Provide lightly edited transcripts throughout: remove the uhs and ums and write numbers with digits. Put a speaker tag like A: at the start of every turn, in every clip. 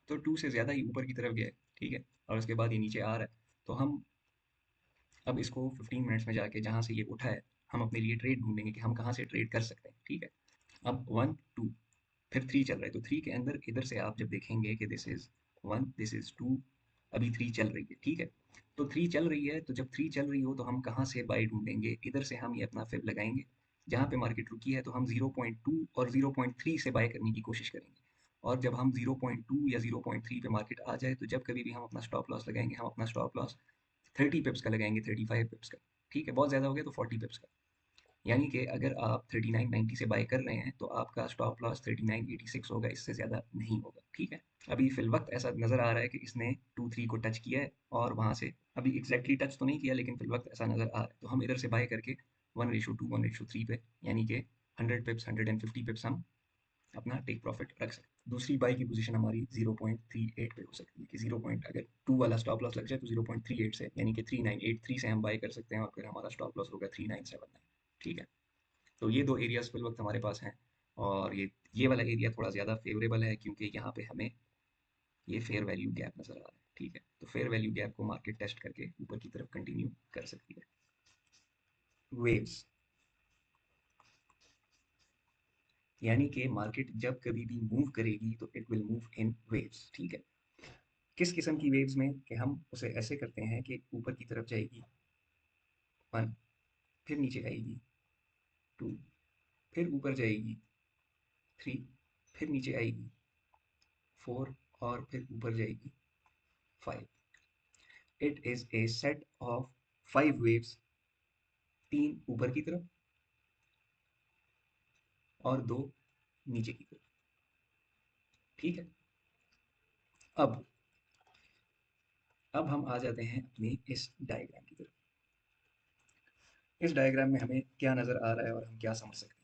A: तो 2 से ज़्यादा ही ऊपर की तरफ गया है, ठीक है, और उसके बाद ये नीचे आ रहा है। तो हम अब इसको 15 मिनट्स में जाके जहाँ से ये उठा है, हम अपने लिए ट्रेड ढूंढेंगे कि हम कहाँ से ट्रेड कर सकते हैं, ठीक है। अब 1 2 फिर 3 चल रहा है, तो 3 के अंदर इधर से आप जब देखेंगे कि दिस इज 1 दिस इज 2, अभी 3 चल रही है, ठीक है। तो 3 चल रही है, तो जब 3 चल रही हो तो हम कहाँ से बाई ढूंढेंगे, इधर से हम ये अपना फिब लगाएंगे जहाँ पे मार्केट रुकी है, तो हम 0.2 और 0.3 से बाय करने की कोशिश करेंगे। और जब हम 0.2 या 0.3 पे मार्केट आ जाए, तो जब कभी भी हम अपना स्टॉप लॉस लगाएंगे, हम अपना स्टॉप लॉस 30 पिप्स का लगाएंगे, 35 पिप्स का, ठीक है। बहुत ज़्यादा हो गया तो 40 पिप्स का। यानी कि अगर आप 39.90 से बाय कर रहे हैं तो आपका स्टॉप लॉस 39.86 होगा, इससे ज़्यादा नहीं होगा, ठीक है। अभी फिल वक्त ऐसा नज़र आ रहा है कि इसने 2-3 को टच किया है और वहाँ से अभी एग्जैक्टली टच तो नहीं किया, लेकिन फिल वक्त ऐसा नज़र आ रहा है। तो हम इधर से बाय करके 1:2 1:3 पे, यानी कि 100 पिप्स 150 पिप्स हम अपना टेक प्रॉफिट रख सकते हैं। दूसरी बाई की पोजीशन हमारी 0.38 पे हो सकती है कि 0 अगर 2 वाला स्टॉप लॉस लग जाए तो 0.38 से, यानी कि 3983 से हम बाई कर सकते हैं, और फिर हमारा स्टॉप लॉस होगा 3979, ठीक है। तो ये दो एरियाज फिल वक्त हमारे पास हैं। और ये वाला एरिया थोड़ा ज़्यादा फेवरेबल है क्योंकि यहाँ पे हमें ये फेयर वैल्यू गैप नज़र आ रहा है, ठीक है। तो फेयर वैल्यू गैप को मार्केट टेस्ट करके ऊपर की तरफ कंटिन्यू कर सकती है। वेव्स, यानी कि मार्केट जब कभी भी मूव करेगी तो it will move in waves, ठीक है। किस किस्म की वेव्स में, कि हम उसे ऐसे करते हैं कि ऊपर की तरफ जाएगी 1, फिर नीचे आएगी 2, फिर ऊपर जाएगी 3, फिर नीचे आएगी 4, और फिर ऊपर जाएगी 5। It is a set of 5 waves, 3 ऊपर की तरफ और 2 नीचे की तरफ, ठीक है। अब अब हम आ जाते हैं अपनी इस डायग्राम की तरफ। इस डायग्राम में हमें क्या नज़र आ रहा है और हम क्या समझ सकते हैं।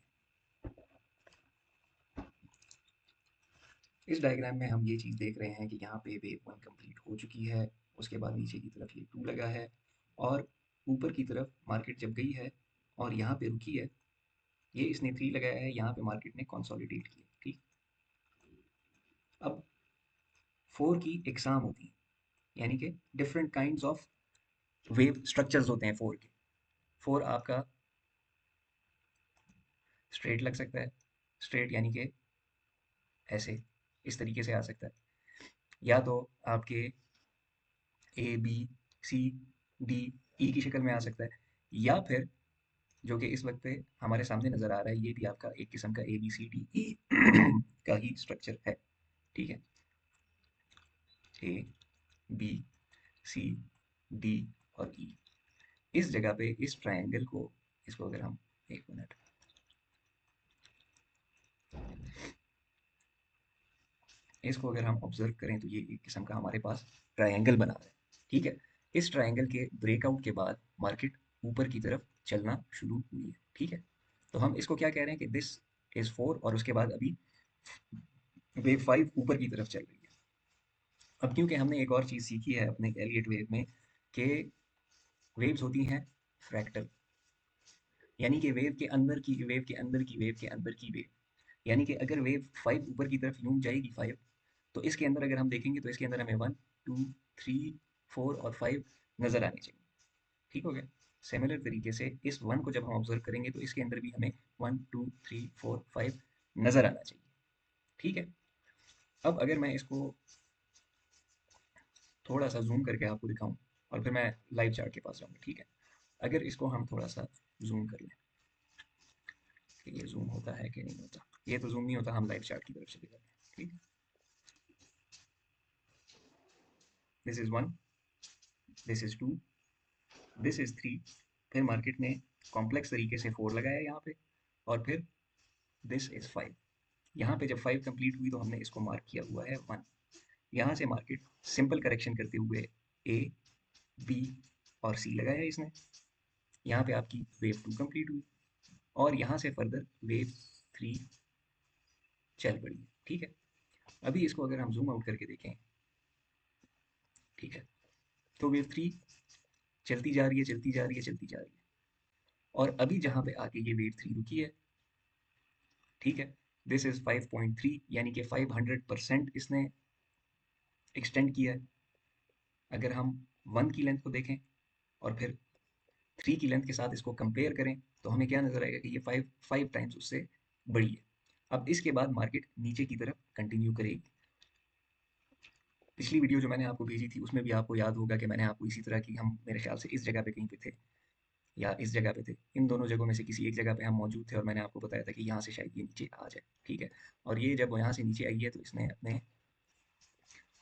A: इस डायग्राम में हम ये चीज़ देख रहे हैं कि यहाँ पे वेव 1 कंप्लीट हो चुकी है, उसके बाद नीचे की तरफ ये 2 लगा है, और ऊपर की तरफ मार्केट जब गई है और यहाँ पे रुकी है, ये इसने 3 लगाया है, यहाँ पे मार्केट ने कंसोलिडेट किया, ठीक। अब 4 की इकसाम होती है, यानी कि different kinds of wave structures होते हैं 4 के। 4 आपका स्ट्रेट लग सकता है, स्ट्रेट यानी कि ऐसे इस तरीके से आ सकता है, या तो आपके A B C D E की शक्ल में आ सकता है, या फिर जो कि इस वक्त पे हमारे सामने नजर आ रहा है, ये भी आपका एक किस्म का A B C D E का ही स्ट्रक्चर है, ठीक है। ए बी सी डी और ई, इस जगह पे इस ट्रायंगल को, इसको अगर हम, एक मिनट, इसको अगर हम ऑब्जर्व करें तो ये एक किस्म का हमारे पास ट्रायंगल बना है, ठीक है। इस ट्रायंगल के ब्रेकआउट के बाद मार्केट ऊपर की तरफ चलना शुरू हुई है, ठीक है। तो हम इसको क्या कह रहे हैं कि दिस इज 4, और उसके बाद अभी वेव 5 ऊपर की तरफ चल रही है। अब क्योंकि हमने एक और चीज़ सीखी है अपने एलियट वेव में कि वेव्स होती हैं फ्रैक्टल, यानी कि वेव के अंदर की वेव के अंदर की वेव के अंदर की वेव, यानी कि अगर वेव 5 ऊपर की तरफ यूं जाएगी 5, तो इसके अंदर अगर हम देखेंगे तो इसके अंदर हमें 1 2 3 4 और 5 नज़र आने चाहिए, ठीक हो गया। सिमिलर तरीके से इस 1 को जब हम ऑब्जर्व करेंगे तो इसके अंदर भी हमें 1 2 3 4 5 नज़र आना चाहिए, ठीक है। अब अगर मैं इसको थोड़ा सा जूम करके आपको दिखाऊं, और फिर मैं लाइव चार्ट के पास जाऊंगा, ठीक है। अगर इसको हम थोड़ा सा जूम कर लें, कि ये जूम होता है कि नहीं होता, ये तो जूम नहीं होता, हम लाइव चार्ट की तरफ चले जाते हैं, ठीक है। This is 1, this is 2, this is 3, फिर मार्केट ने कॉम्प्लेक्स तरीके से 4 लगाया यहाँ पे, और फिर दिस इज 5। यहाँ पे जब 5 कंप्लीट हुई तो हमने इसको मार्क किया हुआ है 1। यहाँ से मार्केट सिंपल करेक्शन करते हुए ए बी और सी लगाया इसने, यहाँ पे आपकी वेव 2 कंप्लीट हुई, और यहाँ से फर्दर वेव 3 चल पड़ी, ठीक है। अभी इसको अगर हम जूम आउट करके देखें, ठीक है, तो वेव 3 चलती जा रही है, चलती जा रही है, चलती जा रही है, और अभी जहाँ पे आके ये वेव 3 रुकी है, ठीक है, दिस इज 5.3, यानी कि 500% इसने एक्सटेंड किया है। अगर हम 1 की लेंथ को देखें और फिर 3 की लेंथ के साथ इसको कंपेयर करें तो हमें क्या नज़र आएगा कि ये 5 टाइम्स उससे बड़ी है। अब इसके बाद मार्केट नीचे की तरफ कंटिन्यू करेगी। पिछली वीडियो जो मैंने आपको भेजी थी उसमें भी आपको याद होगा कि मैंने आपको इसी तरह की, हम मेरे ख्याल से इस जगह पे कहीं पे थे या इस जगह पे थे, इन दोनों जगहों में से किसी एक जगह पे हम मौजूद थे और मैंने आपको बताया था कि यहाँ से शायद ये नीचे आ जाए, ठीक है। और ये जब यहाँ से नीचे आई है तो इसने अपने,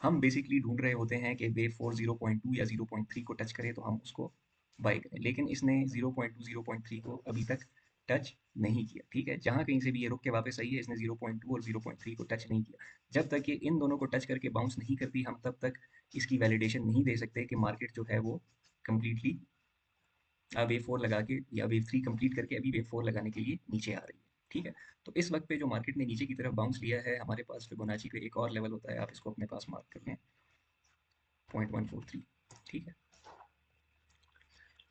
A: हम बेसिकली ढूंढ रहे होते हैं कि वेव 4 0.2 या 0.3 को टच करे तो हम उसको बाई करें, लेकिन इसने 0.2 0.3 को अभी तक टच नहीं किया, ठीक है। जहाँ कहीं से भी ये रुक के वापस आई है इसने 0.2 और 0.3 को टच नहीं किया। जब तक ये इन दोनों को टच करके बाउंस नहीं करती हम तब तक इसकी वैलिडेशन नहीं दे सकते कि मार्केट जो है वो कम्प्लीटली वेव 4 लगा के या वेव 3 कंप्लीट करके अभी वेव 4 लगाने के लिए नीचे आ रही है, ठीक है। तो इस वक्त पे जो मार्केट ने नीचे की तरफ बाउंस लिया है, हमारे पास फिबोनाची पे एक और लेवल होता है, आप इसको अपने पास मार्क कर लें, 0.143, ठीक है।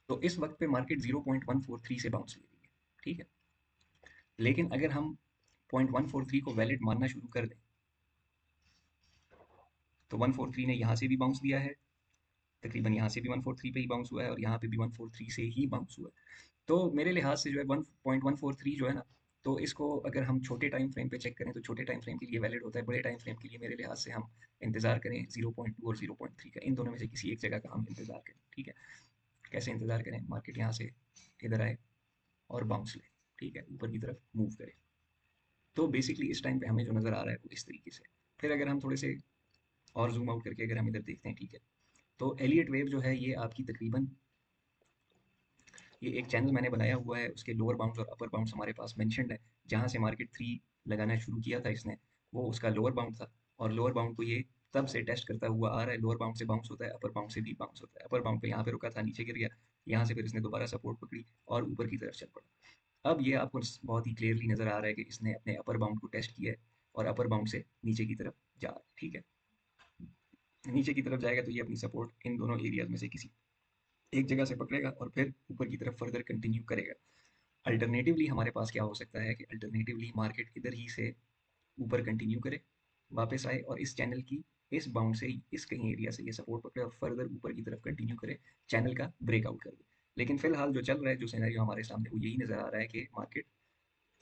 A: तो इस वक्त पे मार्केट 0.143 से बाउंस ले रही है, ठीक है। लेकिन अगर हम 0.143 को वैलिड मानना शुरू कर दें तो 143 ने यहाँ से भी बाउंस दिया है, तकरीबन यहाँ से भी 143 पे ही बाउंस हुआ है और यहाँ पे भी 143 से ही बाउंस हुआ है। तो मेरे लिहाज से जो है 1.143 जो है ना, तो इसको अगर हम छोटे टाइम फ्रेम पे चेक करें तो छोटे टाइम फ्रेम के लिए वैलिड होता है, बड़े टाइम फ्रेम के लिए मेरे लिहाज से हम इंतजार करें 0.2 और 0.3 का, इन दोनों में से किसी एक जगह का हम इंतजार करें, ठीक है। कैसे इंतजार करें, मार्केट यहाँ से इधर आए और बाउंस ले, ठीक है, ऊपर की तरफ मूव करे। तो बेसिकली इस टाइम पे हमें जो नज़र आ रहा है वो इस तरीके से। फिर अगर हम थोड़े से और जूम आउट करके अगर हम इधर देखते हैं, ठीक है, तो एलियट वेव जो है ये आपकी तकरीबन, ये एक चैनल मैंने बनाया हुआ है, उसके लोअर बाउंड्स और अपर बाउंड्स हमारे पास मेंशन्ड है। जहाँ से मार्केट 3 लगाना शुरू किया था इसने, वो उसका लोअर बाउंड था और लोअर बाउंड को ये तब से टेस्ट करता हुआ आ रहा है। लोअर बाउंड से बाउंस होता है, अपर बाउंड से भी बाउंस होता है। अपर बाउंड पे यहाँ पे रुका था, नीचे गिर गया, यहाँ से फिर इसने दोबारा सपोर्ट पकड़ी और ऊपर की तरफ चल पड़ा। अब ये आपको बहुत ही क्लियरली नज़र आ रहा है कि इसने अपने अपर बाउंड को टेस्ट किया है और अपर बाउंड से नीचे की तरफ जा रहा है, ठीक है। नीचे की तरफ जाएगा तो ये अपनी सपोर्ट इन दोनों एरियाज में से किसी एक जगह से पकड़ेगा और फिर ऊपर की तरफ फर्दर कंटिन्यू करेगा। अल्टरनेटिवली हमारे पास क्या हो सकता है कि अल्टरनेटिवली मार्केट इधर ही से ऊपर कंटिन्यू करे, वापस आए और इस चैनल की इस बाउंड से, इस कहीं एरिया से ये सपोर्ट पकड़े और फर्दर ऊपर की तरफ कंटिन्यू करे, चैनल का ब्रेकआउट कर दे। लेकिन फिलहाल जो चल रहा है, जो सिनेरियो हमारे सामने, वो यही नज़र आ रहा है कि मार्केट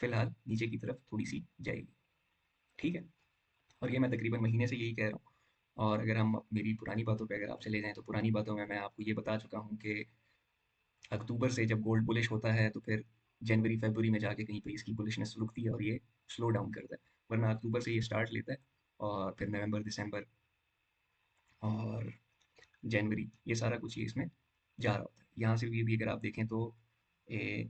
A: फिलहाल नीचे की तरफ थोड़ी सी जाएगी, ठीक है। और ये मैं तकरीबन महीने से यही कह रहा हूँ। और अगर हम मेरी पुरानी बातों पे अगर आप चले जाएँ तो पुरानी बातों में मैं आपको ये बता चुका हूँ कि अक्टूबर से जब गोल्ड बुलिश होता है तो फिर जनवरी फरवरी में जाके कहीं पे इसकी बुलिशनेस रुकती है और ये स्लो डाउन करता है। वरना अक्टूबर से ये स्टार्ट लेता है और फिर नवंबर, दिसंबर और जनवरी, ये सारा कुछ ये इसमें जा रहा होता है। यहाँ से भी अगर आप देखें तो ये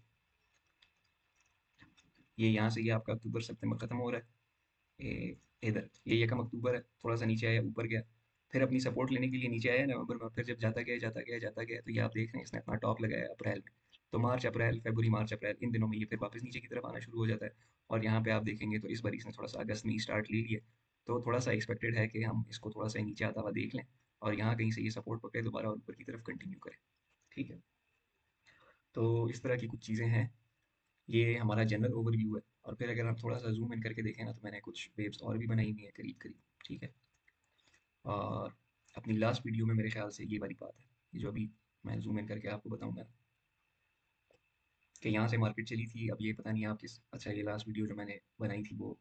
A: यहाँ से ये आपका अक्टूबर सितंबर खत्म हो रहा है, ये इधर ये यकम अक्टूबर है, थोड़ा सा नीचे आया, ऊपर गया, फिर अपनी सपोर्ट लेने के लिए नीचे आया नवंबर में, फिर जब जाता गया जाता गया जाता गया तो ये आप देख रहे हैं इसने अपना टॉप लगाया अप्रैल में। तो मार्च अप्रैल फरवरी मार्च अप्रैल इन दिनों में ये फिर वापस नीचे की तरफ आना शुरू हो जाता है। और यहाँ पे आप देखेंगे तो इस बार इसने थोड़ा सा अगस्त में ही स्टार्ट ले लिया, तो थोड़ा सा एक्सपेक्टेड है कि हम इसको थोड़ा सा नीचे आता हुआ देख लें और यहाँ कहीं से ये सपोर्ट पकड़े दोबारा और ऊपर की तरफ कंटिन्यू करें, ठीक है। तो इस तरह की कुछ चीज़ें हैं, ये हमारा जनरल ओवरव्यू है। और फिर अगर हम थोड़ा सा जूम इन करके देखें ना तो मैंने कुछ वेव्स और भी बनाई हुई हैं करीब करीब, ठीक है। और अपनी लास्ट वीडियो में मेरे ख्याल से ये वाली बात है, ये जो अभी मैं जूम इन करके आपको बताऊंगा कि यहाँ से मार्केट चली थी। अब ये पता नहीं आप किस, अच्छा ये लास्ट वीडियो जो मैंने बनाई थी वो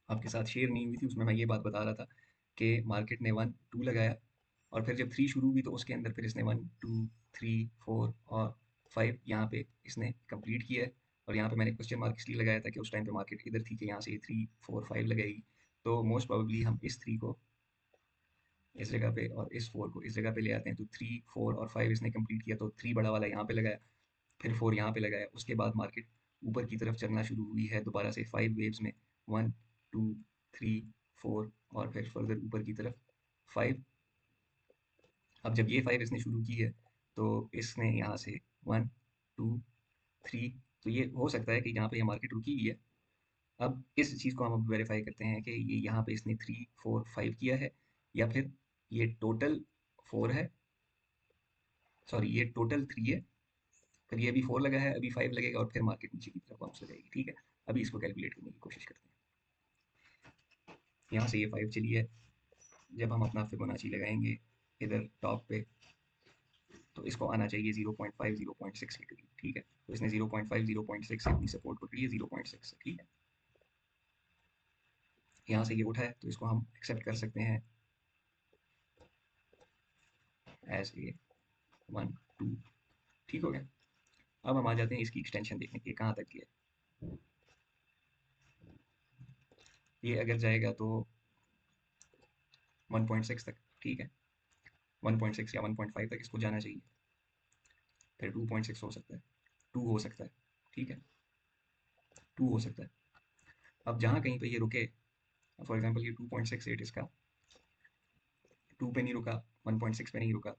A: आपके साथ शेयर नहीं हुई थी, उसमें मैं ये बात बता रहा था कि मार्केट ने 1 2 लगाया और फिर जब 3 शुरू हुई तो उसके अंदर फिर इसने 1 2 3 4 और 5 यहाँ पे इसने कंप्लीट किया है। और यहाँ पे मैंने क्वेश्चन मार्क इसलिए लगाया था कि उस टाइम पे मार्केट इधर थी कि यहाँ से 3 4 5 लगाएगी। तो मोस्ट प्रोबेबली हम इस 3 को इस जगह पे और इस 4 को इस जगह पे ले आते हैं। तो 3 4 और 5 इसने कंप्लीट किया, तो 3 बड़ा वाला यहाँ पे लगाया, फिर 4 यहाँ पे लगाया। उसके बाद मार्केट ऊपर की तरफ चलना शुरू हुई है दोबारा से 5 वेव्स में, 1 2 3 4 और फिर फर्दर ऊपर की तरफ 5। अब जब ये 5 इसने शुरू की है तो इसने यहाँ से 1 2 3, तो ये हो सकता है कि यहाँ पे ये मार्केट रुकी हुई है। अब इस चीज़ को हम अब वेरीफाई करते हैं कि ये यहाँ पे इसने 3 4 5 किया है या फिर ये टोटल 4 है, सॉरी ये टोटल 3 है, फिर ये अभी 4 लगा है, अभी 5 लगेगा और फिर मार्केट नीचे की तरफ वापस हो जाएगी, ठीक है। अभी इसको कैलकुलेट करने की कोशिश करते हैं। यहाँ से ये 5 चली है, जब हम अपना फिबोनाची लगाएंगे इधर टॉप पे, तो इसको आना चाहिए 0.5 0.6 के करीब, ठीक है। तो इसने 0.5 0.6 से अपनी सपोर्ट पकड़ी है 0.6 से, ठीक है। यहाँ से ये उठा है तो इसको हम एक्सेप्ट कर सकते हैं एज ए 1 2, ठीक हो गया। अब हम आ जाते हैं इसकी एक्सटेंशन देखने के, कहाँ तक गया। ये अगर जाएगा तो 1.6 तक, ठीक है। 1.6 या 1.5 तक इसको जाना चाहिए, फिर 2.6 हो सकता है, 2 हो सकता है, ठीक है, 2 हो सकता है। अब जहाँ कहीं पे ये रुके, फॉर एग्जांपल ये 2.68 इसका, 2 पे नहीं रुका, 1.6 पे नहीं रुका,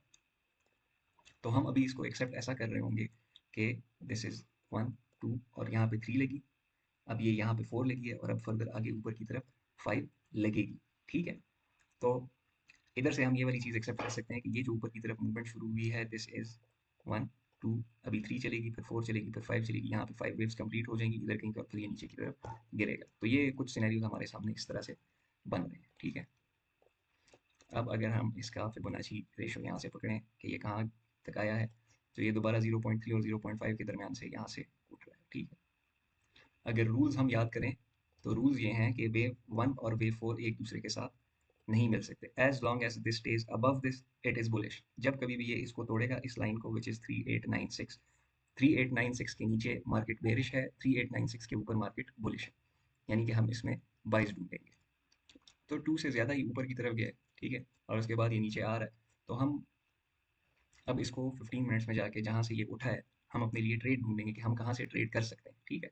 A: तो हम अभी इसको एक्सेप्ट ऐसा कर रहे होंगे कि दिस इज 1 2 और यहाँ पे 3 लगी, अब ये यहाँ पे 4 लगी है और अब फर्दर आगे ऊपर की तरफ 5 लगेगी, ठीक है। तो इधर से हम ये वाली चीज़ एक्सेप्ट कर सकते हैं कि ये जो ऊपर की तरफ मूवमेंट शुरू हुई है, दिस इज 1 2, अभी 3 चलेगी, फिर 4 चलेगी, फिर 5 चलेगी, यहाँ पे 5 वेव्स कंप्लीट हो जाएंगी इधर कहीं पर, फिर ये नीचे की तरफ गिरेगा। तो ये कुछ सिनेरियोज हमारे सामने इस तरह से बन रहे हैं, ठीक है। अब अगर हम इसका फिबोनाची रेशो यहाँ से पकड़ें कि ये कहाँ तक आया है, तो ये दोबारा 0.3 और 0.5 के दरमियान से यहाँ से उठ रहा है, ठीक है। अगर रूल्स हम याद करें तो रूल्स ये हैं कि वेव 1 और वेव 4 एक दूसरे के साथ नहीं मिल सकते। As long as this stage above this it is bullish. जब कभी भी ये इसको तोड़ेगा इस लाइन को, विच इज 3896, 3896 के नीचे मार्केट बेरिश है, 3896 के ऊपर मार्केट बुलिश है, यानी कि हम इसमें बाइस ढूंढेंगे। तो 2 से ज़्यादा ही ऊपर की तरफ गया है, ठीक है, और उसके बाद ये नीचे आ रहा है। तो हम अब इसको 15 मिनट्स में जाके जहाँ से ये उठा है, हम अपने लिए ट्रेड ढूंढेंगे कि हम कहाँ से ट्रेड कर सकते हैं, ठीक है।